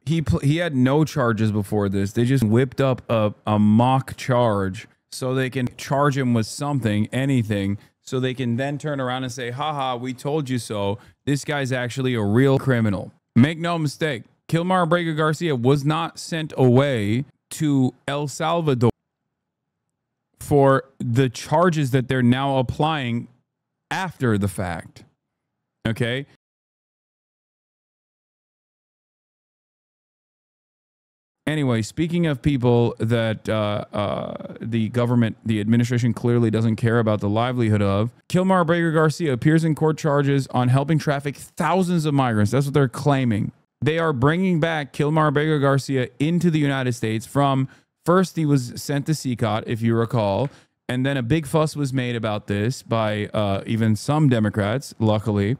He had no charges before this. They just whipped up a mock charge so they can charge him with something, anything, so they can then turn around and say, haha, we told you so. This guy's actually a real criminal. Make no mistake, Gilmer Abrego Garcia was not sent away to El Salvador for the charges that they're now applying after the fact. Okay? Anyway, speaking of people that the government, the administration clearly doesn't care about the livelihood of, Gilmer Abrego Garcia appears in court charges on helping traffic thousands of migrants. That's what they're claiming. They are bringing back Gilmer Abrego Garcia into the United States from, first he was sent to CCOT, if you recall, and then a big fuss was made about this by even some Democrats, luckily.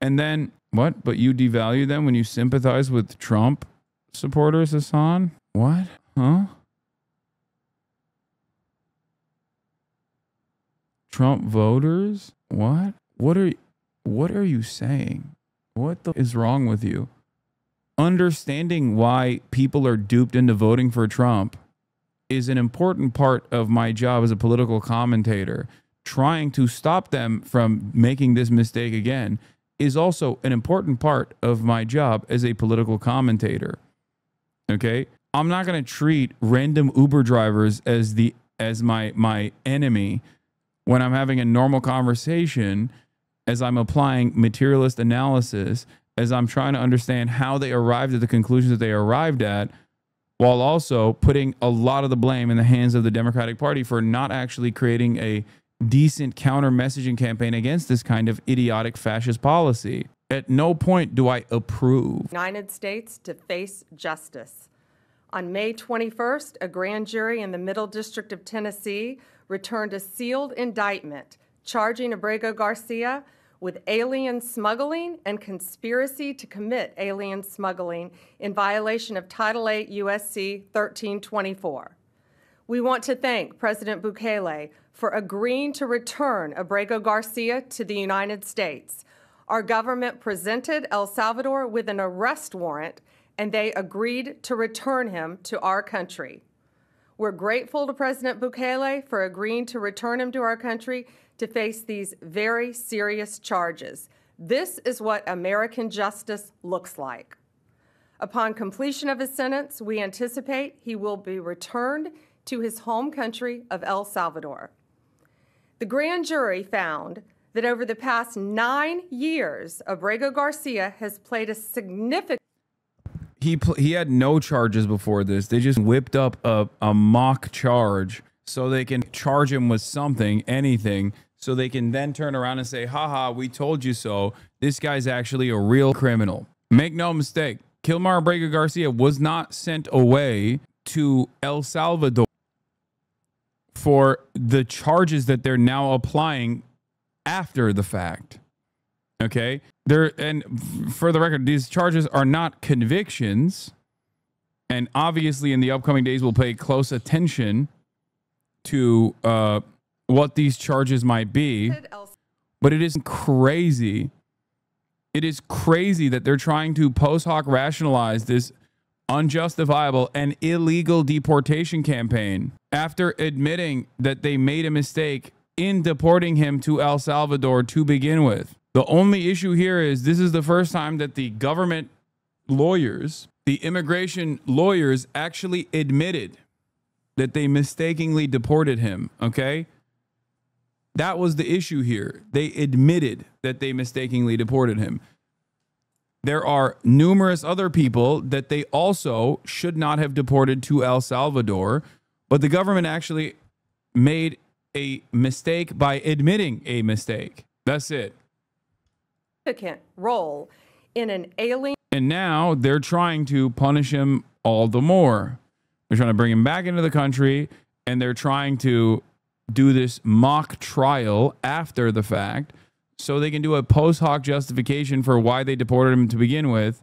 And then, what? But you devalue them when you sympathize with Trump supporters, Hasan? What? Huh? Trump voters? What? What are you saying? What is wrong with you? Understanding why people are duped into voting for Trump is an important part of my job as a political commentator. Trying to stop them from making this mistake again is also an important part of my job as a political commentator. Okay, I'm not going to treat random Uber drivers as my enemy when I'm having a normal conversation, as I'm applying materialist analysis, as I'm trying to understand how they arrived at the conclusions that they arrived at, while also putting a lot of the blame in the hands of the Democratic Party for not actually creating a decent counter messaging campaign against this kind of idiotic fascist policy. At no point do I approve. United States to face justice. On May 21st, a grand jury in the Middle District of Tennessee returned a sealed indictment charging Abrego Garcia with alien smuggling and conspiracy to commit alien smuggling in violation of Title 8 U.S.C. 1324. We want to thank President Bukele for agreeing to return Abrego Garcia to the United States. Our government presented El Salvador with an arrest warrant, and they agreed to return him to our country. We're grateful to President Bukele for agreeing to return him to our country to face these very serious charges. This is what American justice looks like. Upon completion of his sentence, we anticipate he will be returned to his home country of El Salvador. The grand jury found that over the past 9 years, Abrego Garcia has played a significant... He had no charges before this. They just whipped up a mock charge so they can charge him with something, anything, so they can then turn around and say, haha, we told you so. This guy's actually a real criminal. Make no mistake, Gilmer Abrego Garcia was not sent away to El Salvador for the charges that they're now applying after the fact. Okay? And for the record, these charges are not convictions. And obviously in the upcoming days, we'll pay close attention to what these charges might be. But it is crazy. It is crazy that they're trying to post hoc rationalize this unjustifiable and illegal deportation campaign after admitting that they made a mistake in deporting him to El Salvador to begin with. The only issue here is this is the first time that the government lawyers, the immigration lawyers, actually admitted that they mistakenly deported him, okay? That was the issue here. They admitted that they mistakenly deported him. There are numerous other people that they also should not have deported to El Salvador, but the government actually made a mistake by admitting a mistake. That's it. Significant role in an alien. And now they're trying to punish him all the more. They're trying to bring him back into the country, and they're trying to do this mock trial after the fact so they can do a post hoc justification for why they deported him to begin with,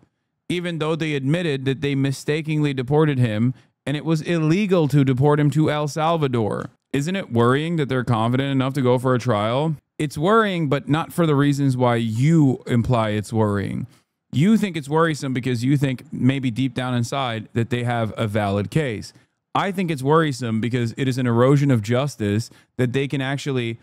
even though they admitted that they mistakenly deported him and it was illegal to deport him to El Salvador. Isn't it worrying that they're confident enough to go for a trial? It's worrying, but not for the reasons why you imply it's worrying. You think it's worrisome because you think maybe deep down inside that they have a valid case. I think it's worrisome because it is an erosion of justice that they actually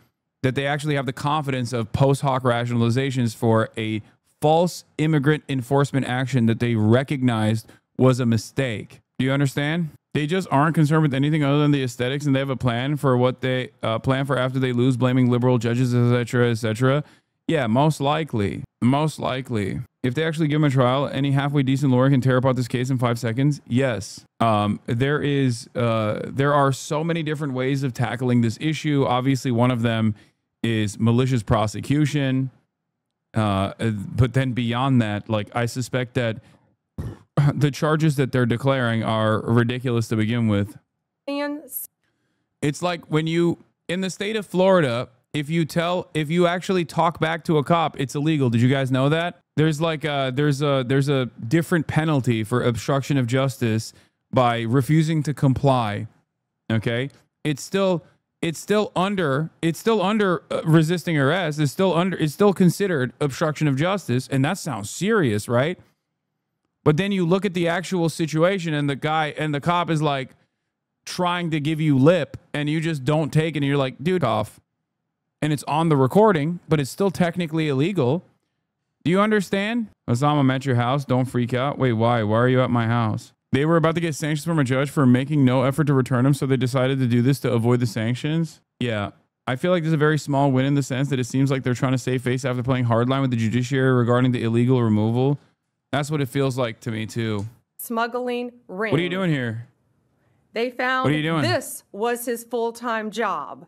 have the confidence of post hoc rationalizations for a false immigrant enforcement action that they recognized was a mistake. Do you understand? They just aren't concerned with anything other than the aesthetics, and they have a plan for what they plan for after they lose, blaming liberal judges, etc., etc. Yeah, most likely. Most likely. If they actually give him a trial, any halfway decent lawyer can tear apart this case in 5 seconds. Yes. There are so many different ways of tackling this issue. Obviously, one of them is malicious prosecution. But then beyond that, like, I suspect that the charges that they're declaring are ridiculous to begin with. It's like when you, in the state of Florida, if you actually talk back to a cop, it's illegal. Did you guys know that? There's like there's a different penalty for obstruction of justice by refusing to comply. Okay, it's still under resisting arrest. It's still considered obstruction of justice, and that sounds serious, right? But then you look at the actual situation, and the cop is like trying to give you lip, and you just don't take it, and you're like, dude, off. And it's on the recording, but it's still technically illegal. Do you understand? Hasan, I'm at your house. Don't freak out. Wait, why? Why are you at my house? They were about to get sanctions from a judge for making no effort to return him, so they decided to do this to avoid the sanctions. Yeah, I feel like this is a very small win in the sense that it seems like they're trying to save face after playing hardline with the judiciary regarding the illegal removal. That's what it feels like to me, too. Smuggling ring. What are you doing here? They found what are you doing? This was his full-time job,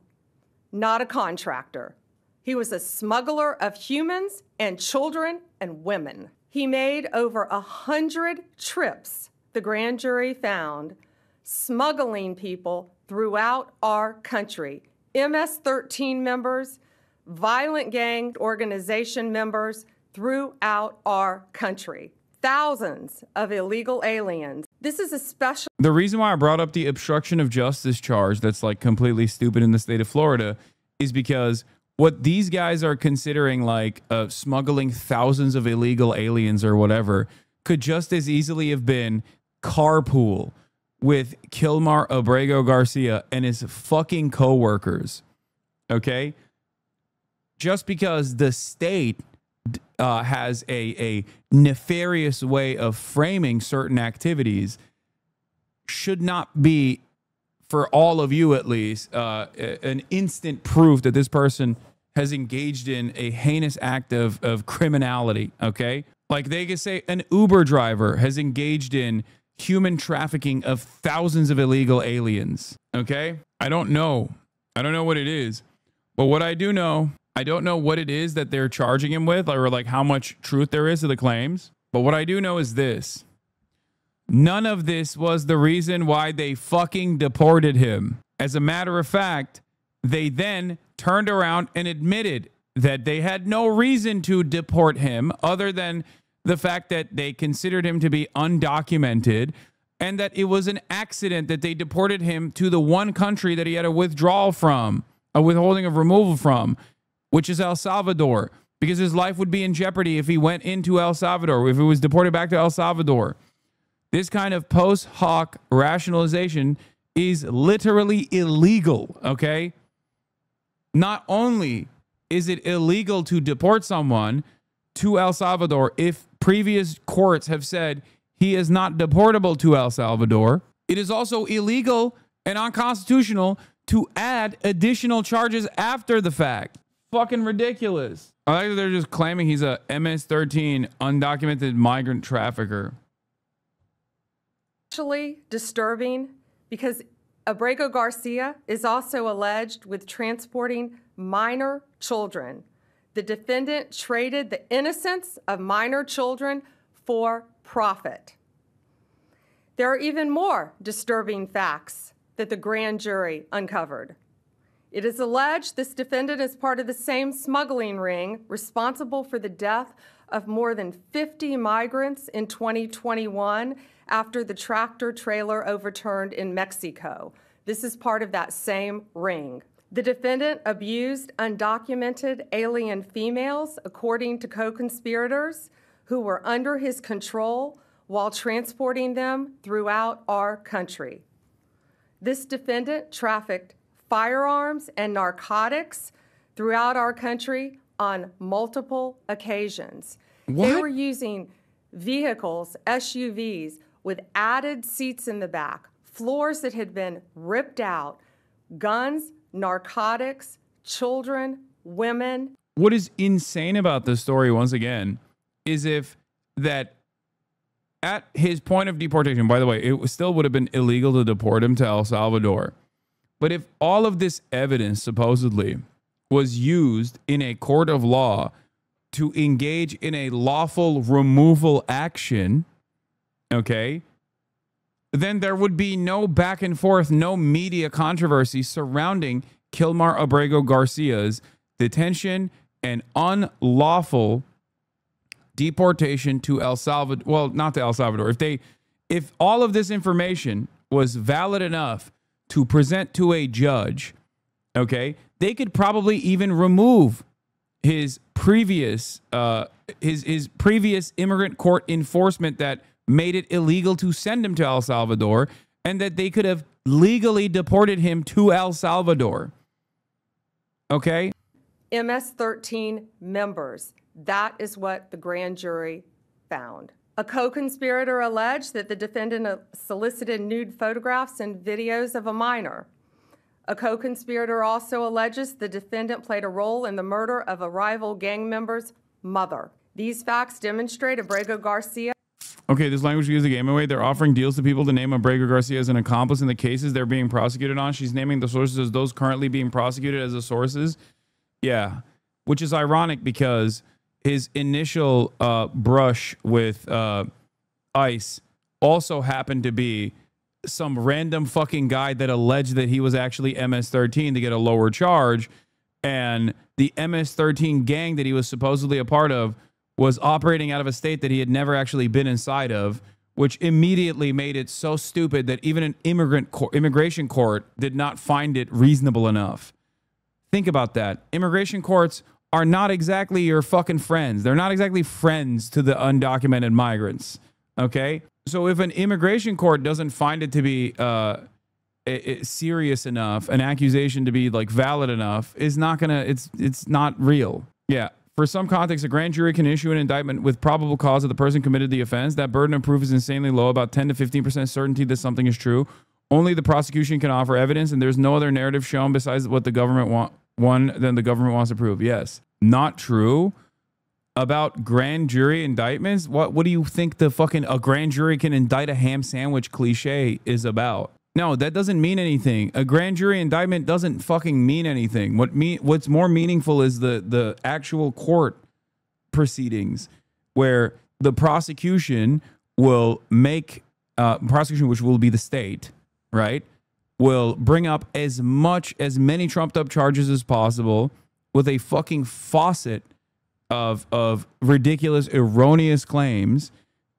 not a contractor. He was a smuggler of humans and children and women. He made over 100 trips, the grand jury found, smuggling people throughout our country. MS-13 members, violent gang organization members throughout our country. Thousands of illegal aliens. This is a special... The reason why I brought up the obstruction of justice charge that's like completely stupid in the state of Florida is because what these guys are considering like smuggling thousands of illegal aliens or whatever could just as easily have been carpool with Gilmer Abrego Garcia and his fucking co-workers. Okay? Just because the state has a nefarious way of framing certain activities should not be, for all of you at least, an instant proof that this person has engaged in a heinous act of criminality, okay? Like they could say an Uber driver has engaged in human trafficking of thousands of illegal aliens, okay? I don't know what it is, but what I do know, I don't know what it is that they're charging him with or like how much truth there is to the claims. But what I do know is this. None of this was the reason why they fucking deported him. As a matter of fact, they then turned around and admitted that they had no reason to deport him other than the fact that they considered him to be undocumented and that it was an accident that they deported him to the one country that he had a withdrawal from, a withholding of removal from, which is El Salvador, because his life would be in jeopardy if he went into El Salvador, if he was deported back to El Salvador. This kind of post hoc rationalization is literally illegal, okay? Not only is it illegal to deport someone to El Salvador if previous courts have said he is not deportable to El Salvador, it is also illegal and unconstitutional to add additional charges after the fact. Fucking ridiculous. I like that they're just claiming he's a MS-13 undocumented migrant trafficker. Actually disturbing because Abrego Garcia is also alleged with transporting minor children. The defendant traded the innocence of minor children for profit. There are even more disturbing facts that the grand jury uncovered. It is alleged this defendant is part of the same smuggling ring responsible for the death of more than 50 migrants in 2021 after the tractor trailer overturned in Mexico. This is part of that same ring. The defendant abused undocumented alien females, according to co-conspirators, who were under his control while transporting them throughout our country. This defendant trafficked firearms and narcotics throughout our country on multiple occasions. What? They were using vehicles, SUVs, with added seats in the back, floors that had been ripped out, guns, narcotics, children, women. What is insane about this story, once again, is if that at his point of deportation, by the way, it still would have been illegal to deport him to El Salvador. But if all of this evidence supposedly was used in a court of law to engage in a lawful removal action, okay, then there would be no back and forth, no media controversy surrounding Gilmer Abrego Garcia's detention and unlawful deportation to El Salvador. Well, not to El Salvador. If all of this information was valid enough to present to a judge, okay, they could probably even remove his previous previous immigrant court enforcement that made it illegal to send him to El Salvador, and that they could have legally deported him to El Salvador. Okay? MS-13 members. That is what the grand jury found. A co-conspirator alleged that the defendant solicited nude photographs and videos of a minor. A co-conspirator also alleges the defendant played a role in the murder of a rival gang member's mother. These facts demonstrate Abrego Garcia. Okay, this language gives the game away. They're offering deals to people to name Abrego Garcia as an accomplice in the cases they're being prosecuted on. She's naming the sources as those currently being prosecuted as the sources. Yeah, which is ironic because his initial brush with ICE also happened to be some random fucking guy that alleged that he was actually MS-13 to get a lower charge. And the MS-13 gang that he was supposedly a part of was operating out of a state that he had never actually been inside of, which immediately made it so stupid that even an immigration court did not find it reasonable enough. Think about that. Immigration courts are not exactly your fucking friends. They're not exactly friends to the undocumented migrants. Okay? So if an immigration court doesn't find it to be serious enough, an accusation to be like valid enough, is not gonna, it's not real. Yeah. For some context, a grand jury can issue an indictment with probable cause that the person committed the offense. That burden of proof is insanely low, about 10 to 15% certainty that something is true. Only the prosecution can offer evidence, and there's no other narrative shown besides what the government than the government wants to prove. Yes. Not true about grand jury indictments. What do you think the fucking a grand jury can indict a ham sandwich cliche is about? No, that doesn't mean anything. A grand jury indictment doesn't fucking mean anything. What's more meaningful is the actual court proceedings, where the prosecution will make prosecution, which will be the state, right, will bring up as many trumped up charges as possible with a fucking faucet of ridiculous, erroneous claims.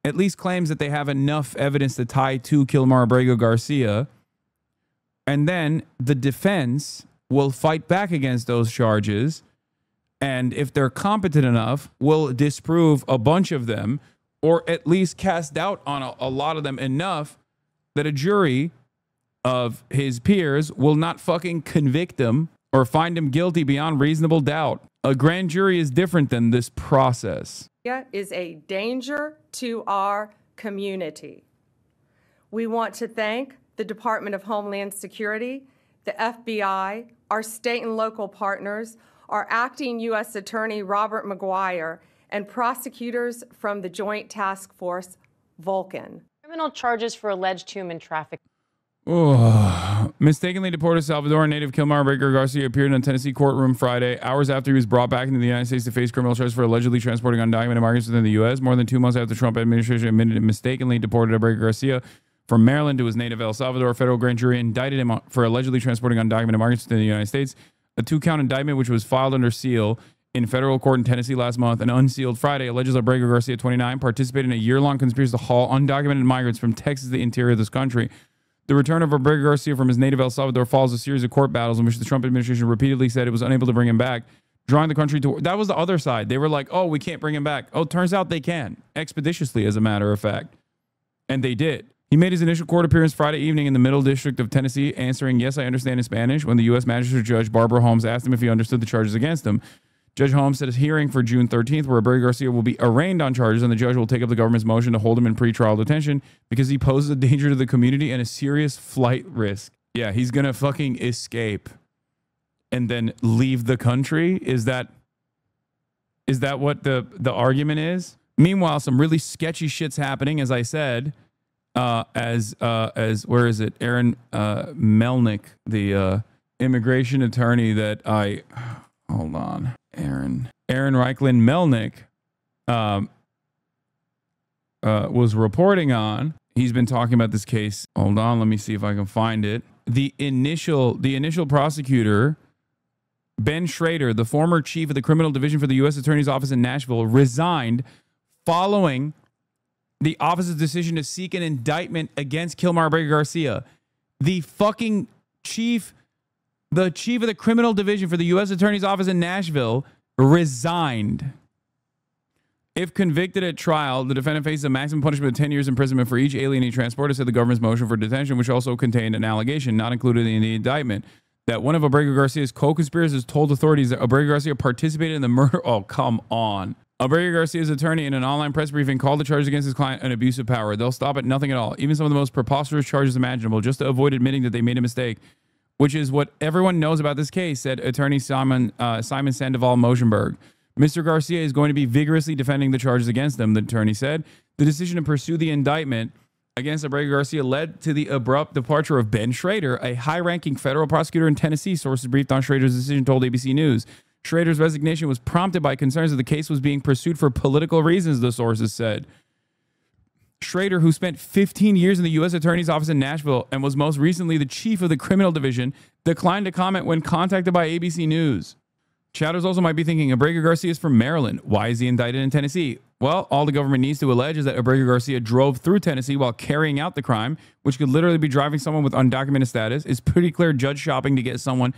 At least claims that they have enough evidence to tie to Gilmer Abrego Garcia. And then the defense will fight back against those charges. And if they're competent enough, will disprove a bunch of them, or at least cast doubt on a lot of them enough that a jury of his peers will not fucking convict him or find him guilty beyond reasonable doubt. A grand jury is different than this process. Is a danger to our community. We want to thank the Department of Homeland Security, the FBI, our state and local partners, our acting U.S. Attorney Robert McGuire, and prosecutors from the Joint Task Force Vulcan. Criminal charges for alleged human trafficking. Oh, mistakenly deported Salvadoran native Gilmer Abrego Garcia appeared in a Tennessee courtroom Friday, hours after he was brought back into the United States to face criminal charges for allegedly transporting undocumented migrants within the U.S. More than 2 months after the Trump administration admitted it mistakenly deported Abrego Garcia from Maryland to his native El Salvador, a federal grand jury indicted him for allegedly transporting undocumented migrants within the United States. A 2-count indictment, which was filed under seal in federal court in Tennessee last month and unsealed Friday, alleges Abrego Garcia, 29, participated in a year-long conspiracy to haul undocumented migrants from Texas to the interior of this country. The return of Abrego Garcia from his native El Salvador follows a series of court battles in which the Trump administration repeatedly said it was unable to bring him back. drawing the country to. That was the other side. They were like, oh, we can't bring him back. Oh, turns out they can, expeditiously, as a matter of fact. And they did. He made his initial court appearance Friday evening in the Middle District of Tennessee, answering, yes, I understand in Spanish, when the U.S. Magistrate Judge Barbara Holmes asked him if he understood the charges against him. Judge Holmes set his hearing for June 13th, where Abrego Garcia will be arraigned on charges, and the judge will take up the government's motion to hold him in pretrial detention because he poses a danger to the community and a serious flight risk. Yeah, he's going to fucking escape and then leave the country. Is that what the argument is? Meanwhile, some really sketchy shit's happening, as I said, as where is it? Aaron Melnick, the immigration attorney that hold on. Aaron Reichlin Melnick was reporting on. He's been talking about this case. Hold on, let me see if I can find it. The initial prosecutor, Ben Schrader, the former chief of the criminal division for the U.S. Attorney's Office in Nashville, resigned following the office's decision to seek an indictment against Gilmer Abrego Garcia. The fucking chief of the criminal division for the U.S. Attorney's Office in Nashville resigned. If convicted at trial, the defendant faces a maximum punishment of 10 years imprisonment for each alien he transported, said the government's motion for detention, which also contained an allegation not included in the indictment that one of Abrego Garcia's co-conspirators told authorities that Abrego Garcia participated in the murder. Oh, come on. Abrego Garcia's attorney, in an online press briefing, called the charges against his client an abuse of power. They'll stop at nothing at all, even some of the most preposterous charges imaginable, just to avoid admitting that they made a mistake, which is what everyone knows about this case, said attorney Simon Sandoval Mosenberg. Mr. Garcia is going to be vigorously defending the charges against him, the attorney said. The decision to pursue the indictment against Abrego Garcia led to the abrupt departure of Ben Schrader, a high-ranking federal prosecutor in Tennessee. Sources briefed on Schrader's decision told ABC News. Schrader's resignation was prompted by concerns that the case was being pursued for political reasons, the sources said. Schrader, who spent 15 years in the U.S. Attorney's Office in Nashville and was most recently the chief of the criminal division, declined to comment when contacted by ABC News. Chatters also might be thinking, Abrego Garcia is from Maryland. Why is he indicted in Tennessee? Well, all the government needs to allege is that Abrego Garcia drove through Tennessee while carrying out the crime, which could literally be driving someone with undocumented status. It's pretty clear judge shopping to get someone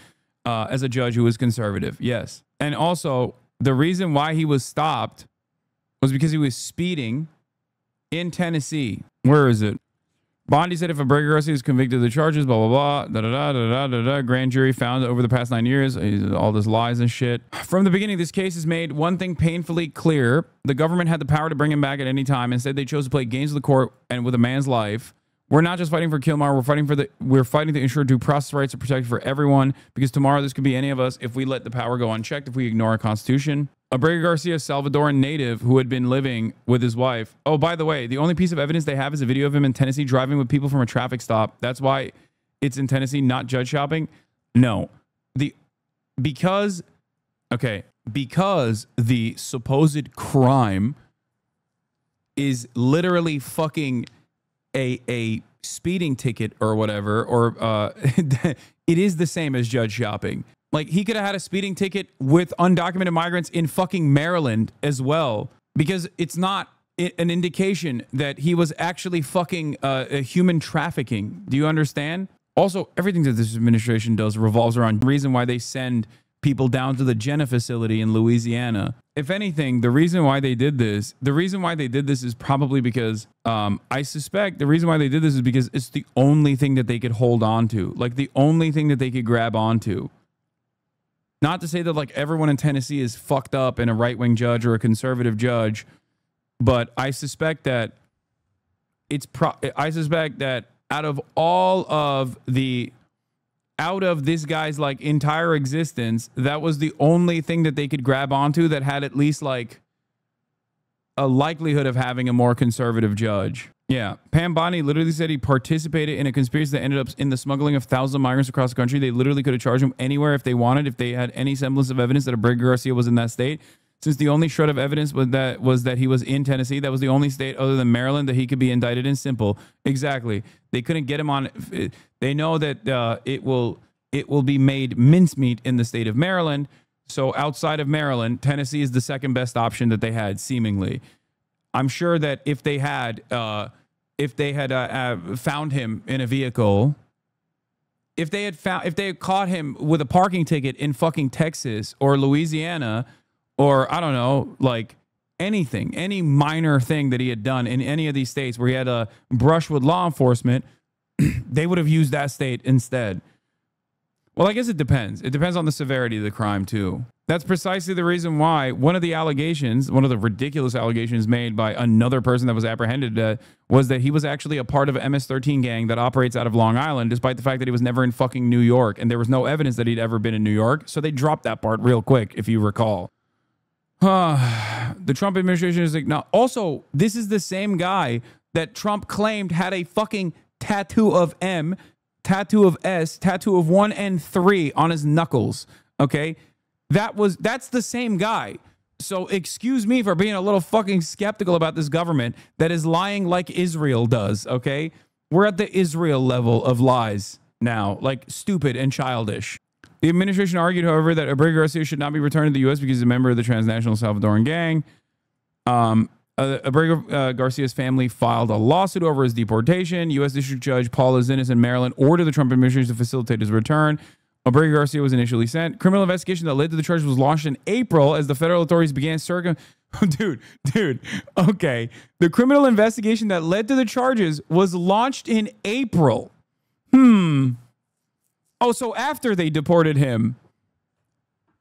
as a judge who is conservative. Yes. And also, the reason why he was stopped was because he was speeding in Tennessee. Where is it? Bondi said if Abrego Garcia is convicted of the charges, blah, blah, blah, da-da-da-da-da-da-da, grand jury found that over the past 9 years, all this lies and shit. From the beginning, this case has made one thing painfully clear. The government had the power to bring him back at any time. Instead, they chose to play games with the court and with a man's life. We're not just fighting for Gilmer. We're fighting to ensure due process rights are protected for everyone, because tomorrow this could be any of us if we let the power go unchecked, if we ignore our Constitution. Abrego Garcia, Salvadoran native who had been living with his wife. Oh, by the way, the only piece of evidence they have is a video of him in Tennessee driving with people from a traffic stop. That's why it's in Tennessee, not judge shopping. No, because the supposed crime is literally fucking a speeding ticket or whatever, or it is the same as judge shopping. Like, he could have had a speeding ticket with undocumented migrants in fucking Maryland as well, because it's not an indication that he was actually fucking human trafficking. Do you understand? Also, everything that this administration does revolves around the reason why they send people down to the Jenna facility in Louisiana. If anything, the reason why they did this is probably because I suspect the reason why they did this is because it's the only thing that they could hold on to, like the only thing that they could grab onto. Not to say that like everyone in Tennessee is fucked up and a right-wing judge or a conservative judge, but I suspect that out of this guy's like entire existence, that was the only thing that they could grab onto that had at least like a likelihood of having a more conservative judge. Yeah, Pam Bondi literally said he participated in a conspiracy that ended up in the smuggling of thousands of migrants across the country. They literally could have charged him anywhere if they wanted, if they had any semblance of evidence that Abrego Garcia was in that state. Since the only shred of evidence was that he was in Tennessee, that was the only state other than Maryland that he could be indicted in. Simple. Exactly. They couldn't get him on. They know that it will be made mincemeat in the state of Maryland. So outside of Maryland, Tennessee is the second best option that they had, seemingly. I'm sure that if they had found him in a vehicle if they had caught him with a parking ticket in fucking Texas or Louisiana, or I don't know, like anything, any minor thing that he had done in any of these states where he had a brush with law enforcement, they would have used that state instead. Well, I guess it depends. It depends on the severity of the crime too. That's precisely the reason why one of the ridiculous allegations made by another person that was apprehended was that he was actually a part of an MS-13 gang that operates out of Long Island, despite the fact that he was never in fucking New York. And there was no evidence that he'd ever been in New York. So they dropped that part real quick, if you recall. The Trump administration is like, no. Also, this is the same guy that Trump claimed had a fucking tattoo of M, tattoo of S, tattoo of 1 and 3 on his knuckles. Okay? That's the same guy. So excuse me for being a little fucking skeptical about this government that is lying like Israel does, okay? We're at the Israel level of lies now, like stupid and childish. The administration argued, however, that Abrego Garcia should not be returned to the U.S. because he's a member of the transnational Salvadoran gang. Abrego Garcia's family filed a lawsuit over his deportation. U.S. District Judge Paul Azinis in Maryland ordered the Trump administration to facilitate his return. Abrego Garcia was initially sent. Criminal investigation that led to the charge was launched in April as the federal authorities began Dude, okay. The criminal investigation that led to the charges was launched in April. Oh, so after they deported him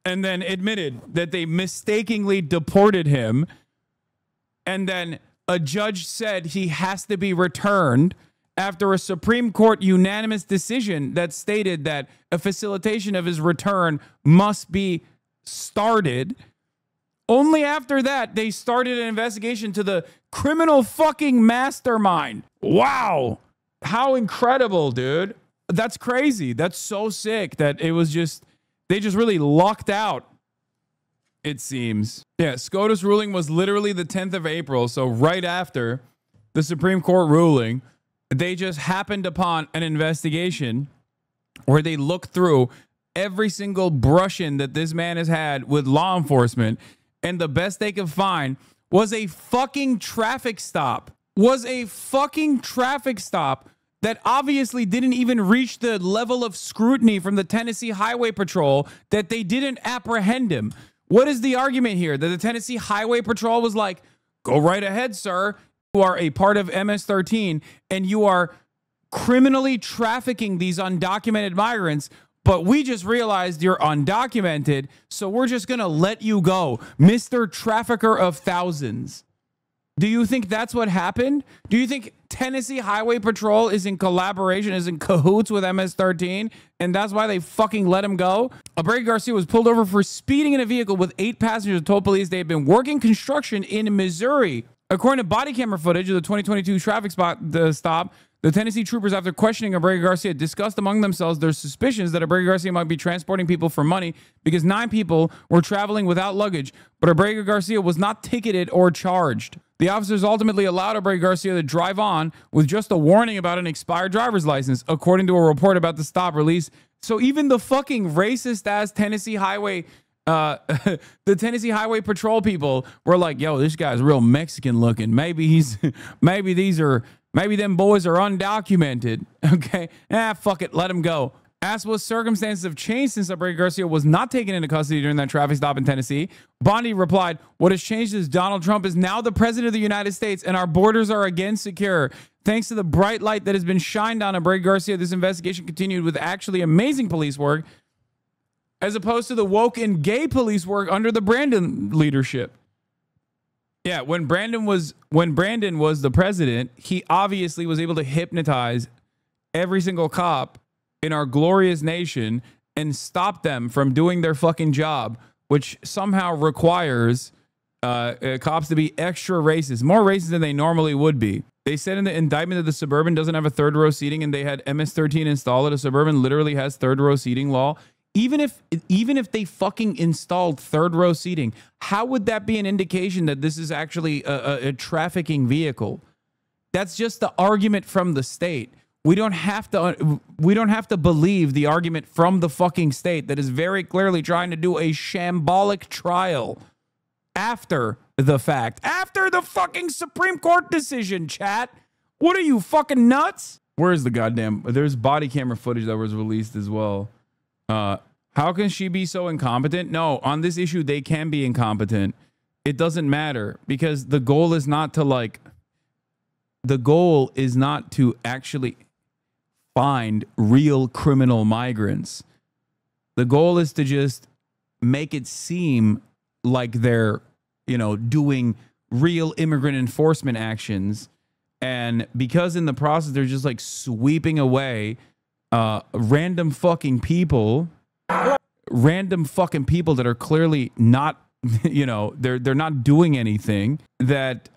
and then admitted that they mistakenly deported him, and then a judge said he has to be returned after a Supreme Court unanimous decision that stated that a facilitation of his return must be started. Only after that, they started an investigation to the criminal fucking mastermind. Wow. How incredible, dude. That's crazy. That's so sick that it was just, they just really lucked out, it seems. Yeah, SCOTUS ruling was literally the 10th of April. So right after the Supreme Court ruling, they just happened upon an investigation where they looked through every single brush-in that this man has had with law enforcement, and the best they could find was a fucking traffic stop. That obviously didn't even reach the level of scrutiny from the Tennessee Highway Patrol that they didn't apprehend him. What is the argument here? That the Tennessee Highway Patrol was like, go right ahead, sir. You are a part of MS-13 and you are criminally trafficking these undocumented migrants, but we just realized you're undocumented, so we're just going to let you go, Mr. Trafficker of Thousands. Do you think that's what happened? Do you think Tennessee Highway Patrol is in collaboration, is in cahoots with MS-13, and that's why they fucking let him go? Abrego Garcia was pulled over for speeding in a vehicle with 8 passengers and told police they had been working construction in Missouri. According to body camera footage of the 2022 traffic stop, the Tennessee troopers, after questioning Abrego Garcia, discussed among themselves their suspicions that Abrego Garcia might be transporting people for money because 9 people were traveling without luggage, but Abrego Garcia was not ticketed or charged. The officers ultimately allowed Abrego Garcia to drive on with just a warning about an expired driver's license, according to a report about the stop release. So even the fucking racist-ass Tennessee Highway the Tennessee Highway Patrol people were like, yo, this guy's real Mexican looking. Maybe them boys are undocumented. Okay. Fuck it. Let him go. Asked what circumstances have changed since Abrego Garcia was not taken into custody during that traffic stop in Tennessee, Bondi replied, what has changed is Donald Trump is now the president of the United States and our borders are again secure. Thanks to the bright light that has been shined on Abrego Garcia, this investigation continued with actually amazing police work, as opposed to the woke and gay police work under the Brandon leadership. Yeah, when Brandon was the president, he obviously was able to hypnotize every single cop in our glorious nation and stop them from doing their fucking job, which somehow requires cops to be extra racist, more racist than they normally would be. They said in the indictment that the Suburban doesn't have a third row seating and they had MS-13 installed. A Suburban literally has third row seating law. Even if they fucking installed third row seating, how would that be an indication that this is actually a trafficking vehicle? That's just the argument from the state. We don't have to believe the argument from the fucking state that is very clearly trying to do a shambolic trial after the fact, after the fucking Supreme Court decision, chat. What are you, fucking nuts? Where's the goddamn? There's body camera footage that was released as well. How can she be so incompetent? No, on this issue, they can be incompetent. It doesn't matter because the goal is not to like. The goal is not to actually find real criminal migrants. The goal is to just make it seem like they're, you know, doing real immigrant enforcement actions. And because in the process, they're just like sweeping away random fucking people that are clearly not, you know, they're not doing anything, that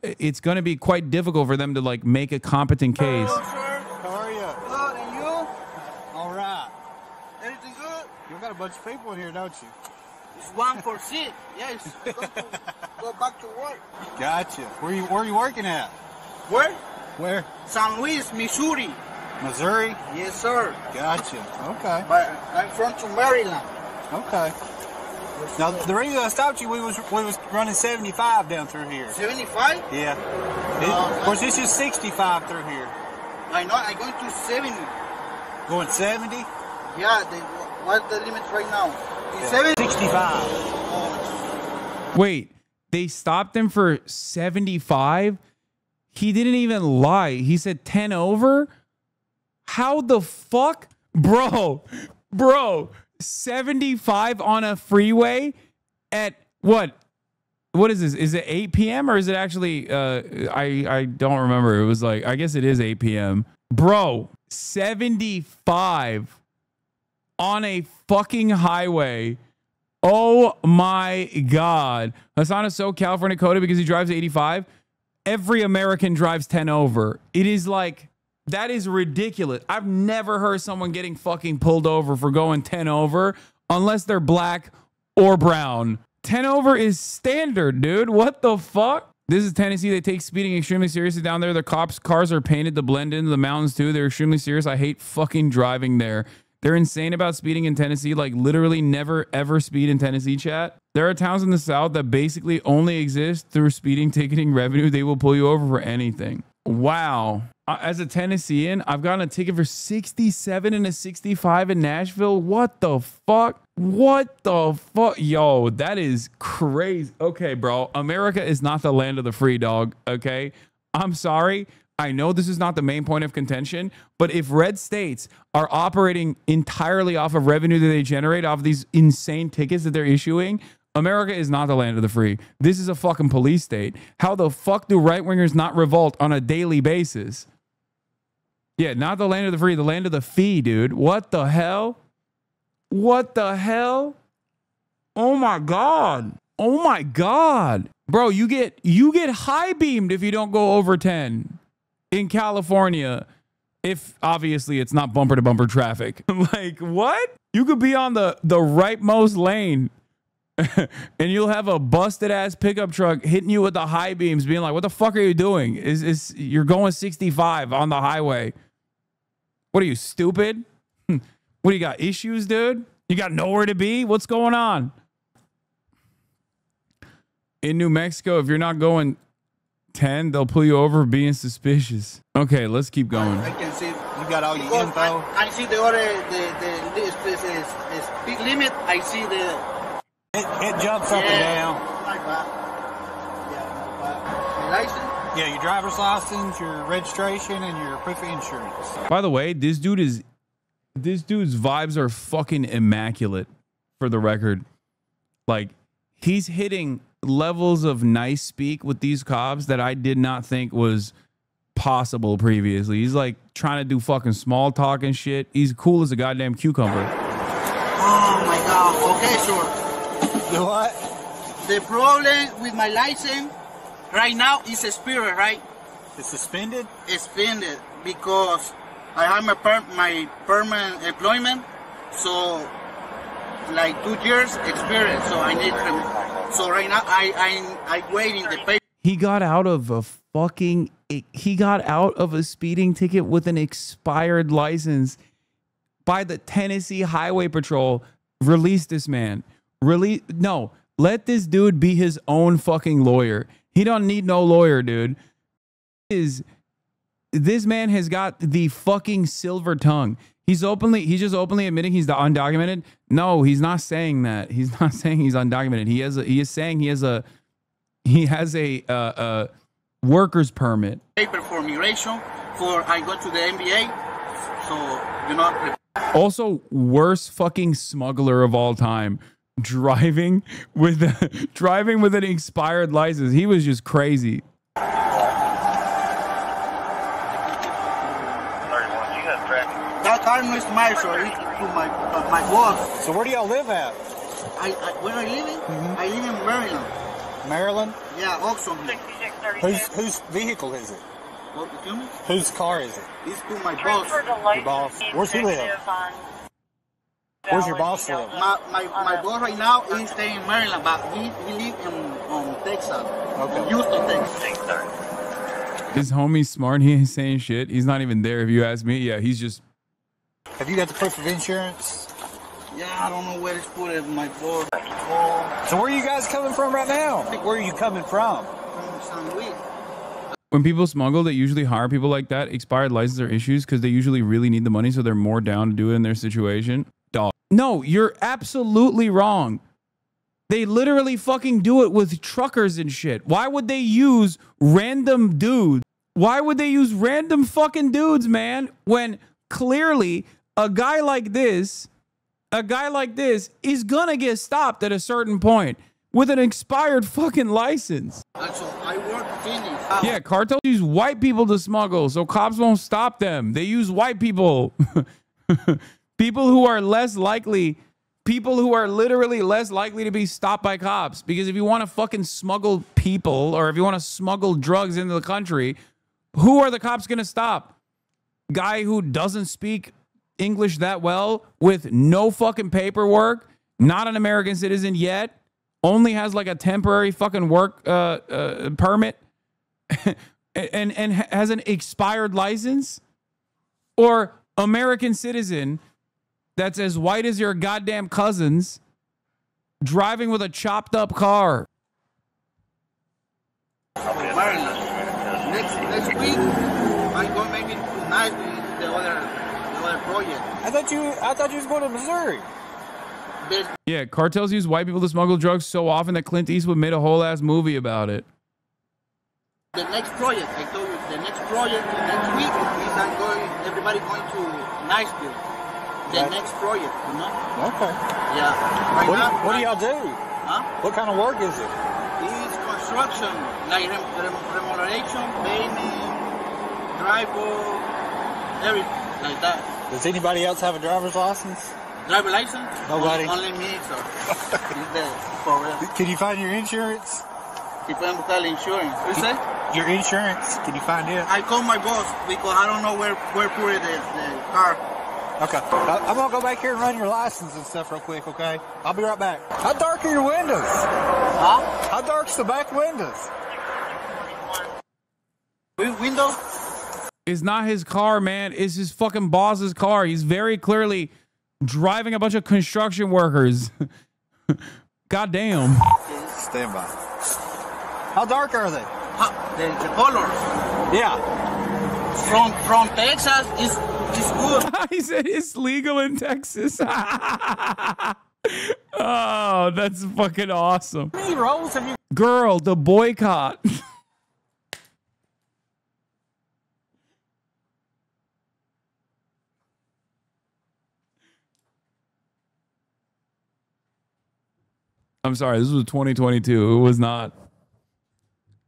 it's going to be quite difficult for them to like make a competent case. Hello, sir. How are you? Good, and you? All right. Everything good? You got a bunch of people in here, don't you? It's 1 for 6. Yes. Go back to work. Gotcha. Where are you working at? Where? Where? St. Louis, Missouri. Missouri? Yes, sir. Gotcha. Okay. But I'm from to Maryland. Okay. Now, the reason I stopped you, we was running 75 down through here. 75? Yeah. Of course, this is 65 through here. I know. I'm going to 70. Going 70? Yeah. What's the limit right now? Yeah. 70? 65. Wait, they stopped him for 75? He didn't even lie. He said 10 over? How the fuck? Bro, 75 on a freeway at what? What is this? Is it 8 p.m. or is it actually, I don't remember. It was like, I guess it is 8 p.m. Bro, 75 on a fucking highway. Oh my God. Hasan is so California coded because he drives 85. Every American drives 10 over. It is like, that is ridiculous. I've never heard someone getting fucking pulled over for going 10 over unless they're black or brown. 10 over is standard, dude. What the fuck? This is Tennessee. They take speeding extremely seriously down there. The cops' cars are painted to blend into the mountains too. They're extremely serious. I hate fucking driving there. They're insane about speeding in Tennessee. Like literally never ever speed in Tennessee, chat. There are towns in the South that basically only exist through speeding ticketing revenue. They will pull you over for anything. Wow. As a Tennessean, I've gotten a ticket for 67 and a 65 in Nashville. What the fuck? What the fuck? Yo, that is crazy. Okay, bro. America is not the land of the free, dog. Okay? I'm sorry. I know this is not the main point of contention, but if red states are operating entirely off of revenue that they generate off of these insane tickets that they're issuing, America is not the land of the free. This is a fucking police state. How the fuck do right-wingers not revolt on a daily basis? Yeah, not the land of the free, the land of the fee, dude. What the hell? What the hell? Oh my God. Oh my God. Bro, you get high beamed if you don't go over 10 in California. If obviously it's not bumper to bumper traffic. Like what? You could be on the rightmost lane and you'll have a busted ass pickup truck hitting you with the high beams being like, what the fuck are you doing? You're going 65 on the highway. What are you, stupid? What do you got, issues, dude? You got nowhere to be? What's going on? In New Mexico, if you're not going 10, they'll pull you over for being suspicious. Okay, let's keep going. I can see. You got all your info? I see the other, the speed limit. I see the... It jumps up and down. Not bad. Yeah, not bad. My license? Yeah, your driver's license, your registration, and your proof of insurance. By the way, this dude's vibes are fucking immaculate, for the record. Like, he's hitting levels of nice speak with these cops that I did not think was possible previously. He's like trying to do fucking small talk and shit. He's cool as a goddamn cucumber. Oh my God. Okay, sure. The what? The problem with my license right now is expired, right? It's suspended? Suspended because I have my permanent employment, so like 2 years experience, so I need to. So right now I'm waiting the paper. He got out of a speeding ticket with an expired license by the Tennessee Highway Patrol. Release this man. No, let this dude be his own fucking lawyer. He don't need no lawyer, dude. this man has got the fucking silver tongue. He's just openly admitting he's the undocumented. No, he's not saying that. He's not saying he's undocumented. He is saying he has a worker's permit. Paper for migration, for I go to the NBA, so you know. Also, worst fucking smuggler of all time, driving with an expired license. He was just crazy. That car is mine, so it's to my boss. So where do y'all live at? Where I live? I live in Maryland. Maryland? Yeah, Oxon. Whose vehicle is it? What, excuse me? Whose car is it? It's to my boss. Your boss. Where's he live? Where's your boss live? My boss right now is staying in Maryland, but he lives in Texas. Okay. Houston, Texas. His homie's smart. He ain't saying shit. He's not even there if you ask me. Yeah, he's just... Have you got the proof of insurance? Yeah, I don't know where it's put it, my boss. So where are you guys coming from right now? Where are you coming from? From San Luis. When people smuggle, they usually hire people like that, expired license or issues, because they usually really need the money, so they're more down to do it in their situation. Dog. No, you're absolutely wrong. They literally fucking do it with truckers and shit. Why would they use random dudes? Why would they use random fucking dudes, man? When clearly a guy like this is gonna get stopped at a certain point with an expired fucking license. So I work finished. Yeah, cartels use white people to smuggle, so cops won't stop them. They use white people. People who are literally less likely to be stopped by cops. Because if you want to fucking smuggle people, or if you want to smuggle drugs into the country, who are the cops going to stop? Guy who doesn't speak English that well, with no fucking paperwork, not an American citizen yet, only has like a temporary fucking work permit, and has an expired license? Or American citizen that's as white as your goddamn cousins, driving with a chopped up car? Next week, I'm going maybe tonight with the other project. I thought you was going to Missouri. Yeah, cartels use white people to smuggle drugs so often that Clint Eastwood made a whole ass movie about it. The next project, I told you, the next project next week is everybody going to Niceville. The next project, you know? Okay. Yeah. What do y'all do? Huh? What kind of work is it? It's construction, like remoderation, painting, drywall, everything like that. Does anybody else have a driver's license? Driver license? Nobody. Only me, so it's there for real. Can you find your insurance? Si pueden buscar la insurance. What you say? Your insurance, can you find it? I called my boss because I don't know where put it the car. Okay. I'm going to go back here and run your license and stuff real quick, okay? I'll be right back. How dark are your windows? Huh? How dark's the back windows? Window? It's not his car, man. It's his fucking boss's car. He's very clearly driving a bunch of construction workers. God damn. Stand by. How dark are they? The colors. Yeah. From Texas is good. He said it's legal in Texas. Oh, that's fucking awesome. How many rolls have you? Girl, the boycott. I'm sorry, this was 2022. It was not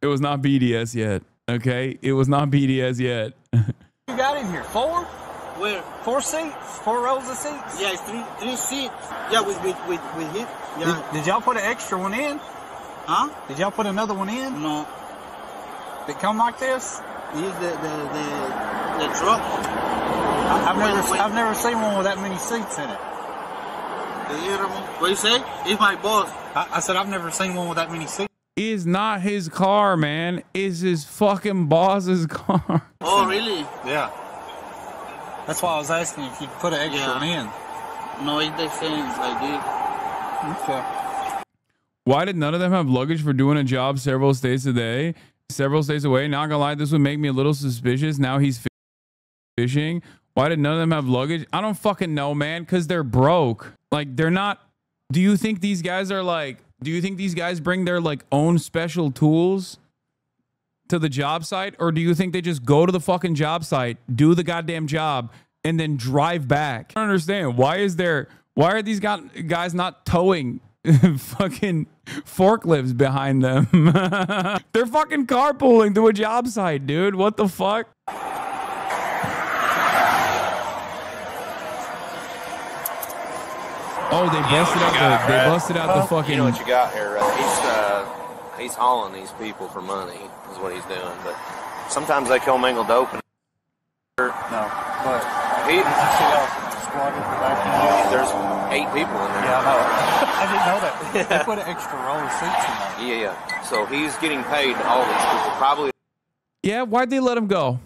BDS yet. Okay? It was not BDS yet. You got in here? 4? Where? 4 seats? 4 rows of seats? Yeah, it's three seats. Yeah, with him. Yeah. Did y'all put an extra one in? Huh? Did y'all put another one in? No. Did it come like this? This the truck. I've never seen one with that many seats in it. What you say? It's my boss. I said I've never seen one with that many seats. Is not his car, man. Is his fucking boss's car. Oh, really? Yeah. That's why I was asking if you'd put an extra one in. No, it's the same like this. Okay. Why did none of them have luggage for doing a job several states a day? several states away. Not gonna lie, this would make me a little suspicious. Now he's fishing. Why did none of them have luggage? I don't fucking know, man, because they're broke. Like, they're not. Do you think these guys are like, do you think these guys bring their like own special tools to the job site? Or do you think they just go to the fucking job site, do the goddamn job, and then drive back? I don't understand. Why are these guys not towing fucking forklifts behind them? They're fucking carpooling to a job site, dude. What the fuck? Oh, they busted out the fucking. You know what you got here, he's hauling these people for money is what he's doing. But sometimes they commingle dope. No, but He, squatted back there's 8 people in there. Yeah, I know. I didn't know that. They put an extra row of seats in there. Yeah. So he's getting paid all these people. Probably. Yeah, why'd they let him go?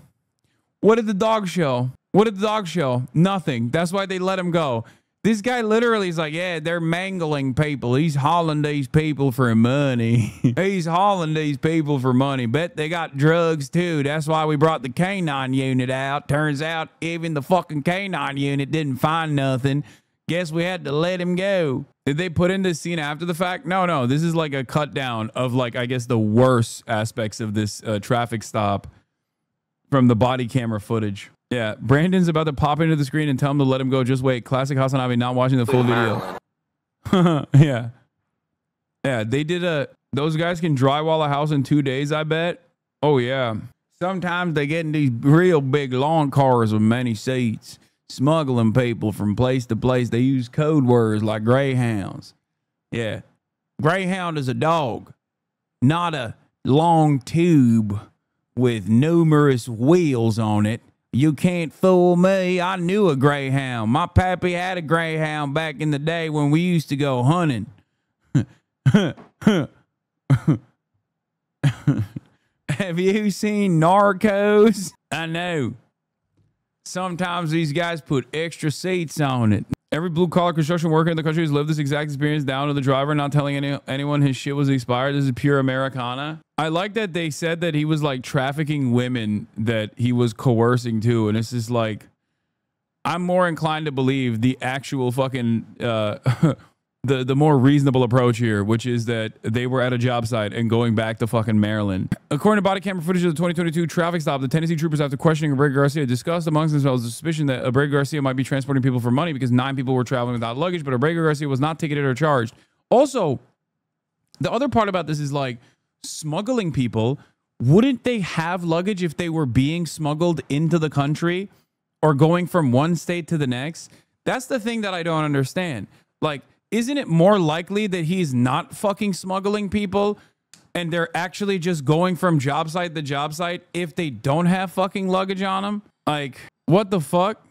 What did the dog show? What did the dog show? Nothing. That's why they let him go. This guy literally is like, yeah, they're mangling people. He's hauling these people for money. He's hauling these people for money. Bet they got drugs too. That's why we brought the canine unit out. Turns out even the fucking canine unit didn't find nothing. Guess we had to let him go. Did they put in this scene after the fact? No. This is like a cut down of like, I guess, the worst aspects of this traffic stop from the body camera footage. Yeah, Brandon's about to pop into the screen and tell him to let him go. Just wait. Classic HasanAbi not watching the full video. Yeah, they did those guys can drywall a house in 2 days, I bet. Oh, yeah. Sometimes they get in these real big lawn cars with many seats, smuggling people from place to place. They use code words like greyhounds. Yeah. Greyhound is a dog, not a long tube with numerous wheels on it. You can't fool me. I knew a greyhound. My pappy had a greyhound back in the day when we used to go hunting. Have you seen Narcos? I know. Sometimes these guys put extra seats on it. Every blue-collar construction worker in the country has lived this exact experience down to the driver not telling anyone his shit was expired. This is pure Americana. I like that they said that he was like trafficking women that he was coercing too. And it's just like, I'm more inclined to believe the actual fucking, the more reasonable approach here, which is that they were at a job site and going back to fucking Maryland. According to body camera footage of the 2022 traffic stop, the Tennessee troopers, after questioning Abrego Garcia, discussed amongst themselves the suspicion that Abrego Garcia might be transporting people for money because 9 people were traveling without luggage, but Abrego Garcia was not ticketed or charged. Also, the other part about this is like smuggling people. Wouldn't they have luggage if they were being smuggled into the country or going from one state to the next? That's the thing that I don't understand. Like, isn't it more likely that he's not fucking smuggling people and they're actually just going from job site to job site if they don't have fucking luggage on them? Like, what the fuck?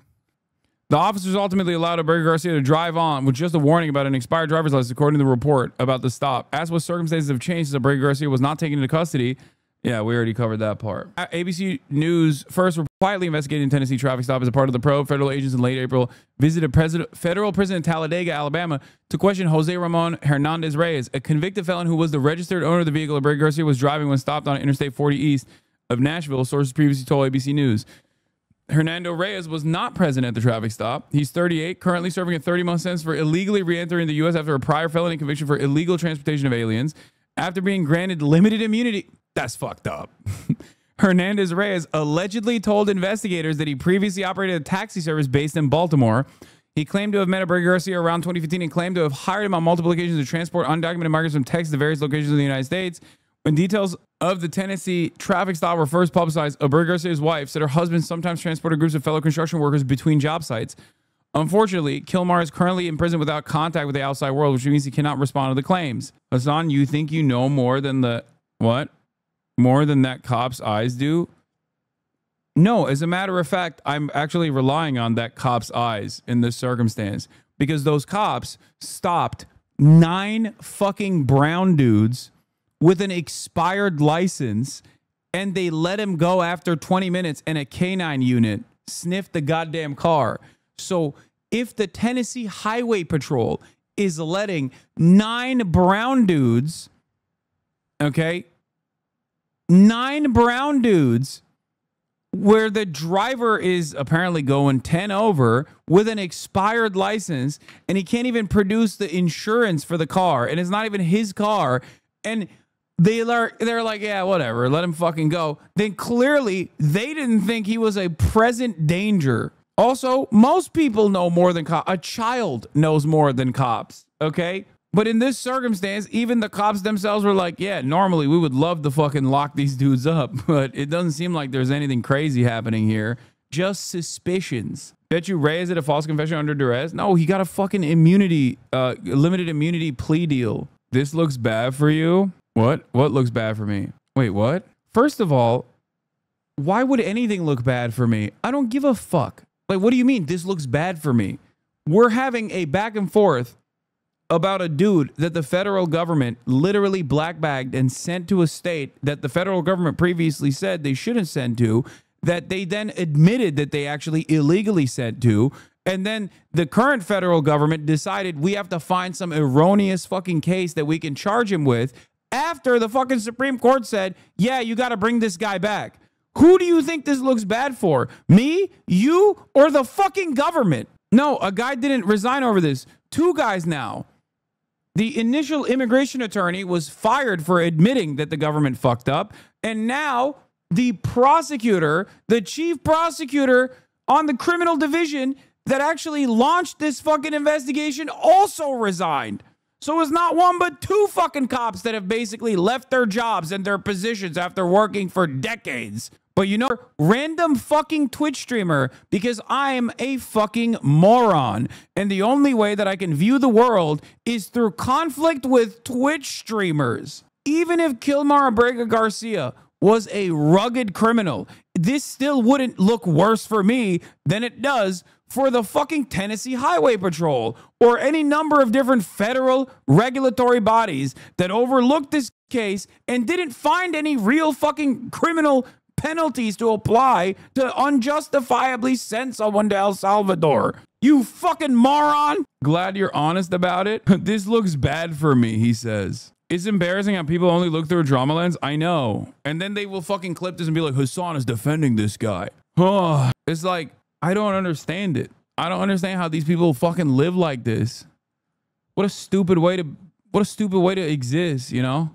The officers ultimately allowed Abrego Garcia to drive on with just a warning about an expired driver's license, according to the report about the stop. As what circumstances have changed since Abrego Garcia was not taken into custody. Yeah, we already covered that part. ABC News first were quietly investigating Tennessee traffic stop as a part of the probe. Federal agents in late April visited federal prison in Talladega, Alabama, to question Jose Ramon Hernandez Reyes, a convicted felon who was the registered owner of the vehicle Abrego Garcia was driving when stopped on Interstate 40 east of Nashville, sources previously told ABC News. Hernando Reyes was not present at the traffic stop. He's 38, currently serving a 30-month sentence for illegally re-entering the U.S. after a prior felony conviction for illegal transportation of aliens. After being granted limited immunity, that's fucked up. Hernandez Reyes allegedly told investigators that he previously operated a taxi service based in Baltimore. He claimed to have met Abrego Garcia around 2015 and claimed to have hired him on multiple occasions to transport undocumented migrants from Texas to various locations in the United States. When details of the Tennessee traffic stop were first publicized, Abrego Garcia's wife said her husband sometimes transported groups of fellow construction workers between job sites. Unfortunately, Gilmer is currently in prison without contact with the outside world, which means he cannot respond to the claims. Hasan, you think you know more than the... What? More than that cop's eyes do? No, as a matter of fact, I'm actually relying on that cop's eyes in this circumstance because those cops stopped 9 fucking brown dudes with an expired license and they let him go after 20 minutes and a canine unit sniffed the goddamn car. So if the Tennessee Highway Patrol is letting 9 brown dudes, okay, 9 brown dudes where the driver is apparently going 10 over with an expired license, and he can't even produce the insurance for the car, and it's not even his car, and they're like, yeah, whatever, let him fucking go. Then clearly they didn't think he was a present danger. Also, most people know more than cops. A child knows more than cops, okay? But in this circumstance, even the cops themselves were like, yeah, normally we would love to fucking lock these dudes up, but it doesn't seem like there's anything crazy happening here. Just suspicions. Bet you Ray is it a false confession under duress? No, he got a fucking immunity, limited immunity plea deal. This looks bad for you? What? What looks bad for me? Wait, what? First of all, why would anything look bad for me? I don't give a fuck. Like, what do you mean this looks bad for me? We're having a back and forth about a dude that the federal government literally black-bagged and sent to a state that the federal government previously said they shouldn't send to, that they then admitted that they actually illegally sent to, and then the current federal government decided we have to find some erroneous fucking case that we can charge him with after the fucking Supreme Court said, yeah, you got to bring this guy back. Who do you think this looks bad for? Me, you, or the fucking government? No, a guy didn't resign over this. 2 guys now. The initial immigration attorney was fired for admitting that the government fucked up. And now the prosecutor, the chief prosecutor on the criminal division that actually launched this fucking investigation also resigned. So it's not 1 but 2 fucking cops that have basically left their jobs and their positions after working for decades. But you know, random fucking Twitch streamer, because I'm a fucking moron. And the only way that I can view the world is through conflict with Twitch streamers. Even if Gilmer Abrego Garcia was a rugged criminal, this still wouldn't look worse for me than it does for the fucking Tennessee Highway Patrol or any number of different federal regulatory bodies that overlooked this case and didn't find any real fucking criminal penalties to apply to unjustifiably send someone to El Salvador. You fucking moron. Glad you're honest about it. This looks bad for me, he says. It's embarrassing how people only look through a drama lens. I know. And then they will fucking clip this and be like, Hasan is defending this guy. Oh, it's like, I don't understand it. I don't understand how these people fucking live like this. What a stupid way to exist, you know?